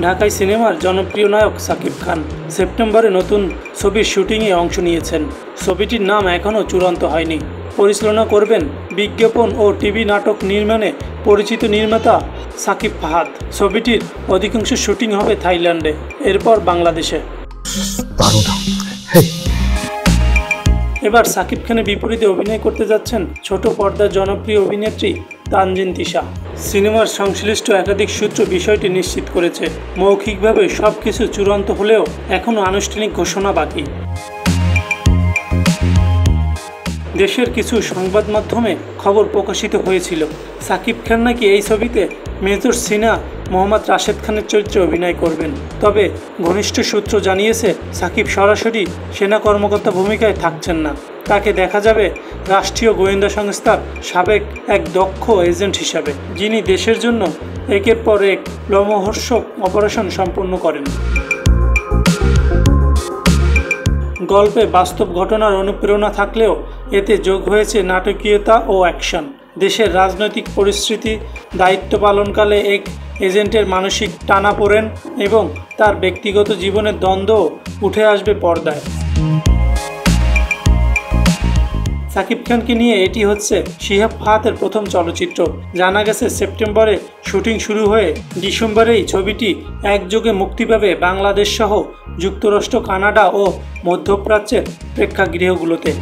ঢাকাই সিনেমার জনপ্রিয় নায়ক সাকিব খান সেপ্টেম্বরে নতুন ছবির শুটিংয়ে অংশ নিয়েছেন। ছবিটির নাম এখনও চূড়ান্ত হয়নি। পরিচালনা করবেন বিজ্ঞাপন ও টিভি নাটক নির্মাণে পরিচিত নির্মাতা সাকিব ফাহাদ। ছবিটির অধিকাংশ শুটিং হবে থাইল্যান্ডে, এরপর বাংলাদেশে। এবার সাকিব খানের বিপরীতে অভিনয় করতে যাচ্ছেন ছোট পর্দার জনপ্রিয় অভিনেত্রী তানজিন তিশা। সিনেমার সংশ্লিষ্ট একাধিক সূত্র বিষয়টি নিশ্চিত করেছে। মৌখিকভাবে সবকিছু চূড়ান্ত হলেও এখনও আনুষ্ঠানিক ঘোষণা বাকি। দেশের কিছু সংবাদ মাধ্যমে খবর প্রকাশিত হয়েছিল, সাকিব খান নাকি এই ছবিতে মেজর সিনা মোহাম্মদ রাশেদ খানের চরিত্রে অভিনয় করবেন। তবে ঘনিষ্ঠ সূত্র জানিয়েছে, সাকিব সরাসরি সেনা কর্মকর্তা ভূমিকায় থাকছেন না। তাকে দেখা যাবে রাষ্ট্রীয় গোয়েন্দা সংস্থার সাবেক এক দক্ষ এজেন্ট হিসাবে, যিনি দেশের জন্য একের পর এক লোমহর্ষক অপারেশন সম্পন্ন করেন। গল্পে বাস্তব ঘটনার অনুপ্রেরণা থাকলেও এতে যোগ হয়েছে নাটকীয়তা ও অ্যাকশন। দেশের রাজনৈতিক পরিস্থিতি, দায়িত্ব পালনকালে এক এজেন্টের মানসিক টানাপোড়েন এবং তার ব্যক্তিগত জীবনের দ্বন্দ্ব উঠে আসবে পর্দায়। সাকিব খানকে নিয়ে এটি হচ্ছে শিহাব ফাহাদের প্রথম চলচ্চিত্র। জানা গেছে, সেপ্টেম্বরে শুটিং শুরু হয়ে ডিসেম্বরেই ছবিটি একযোগে মুক্তি পাবে বাংলাদেশ সহ যুক্তরাষ্ট্র, কানাডা ও মধ্যপ্রাচ্যের প্রেক্ষাগৃহগুলোতে।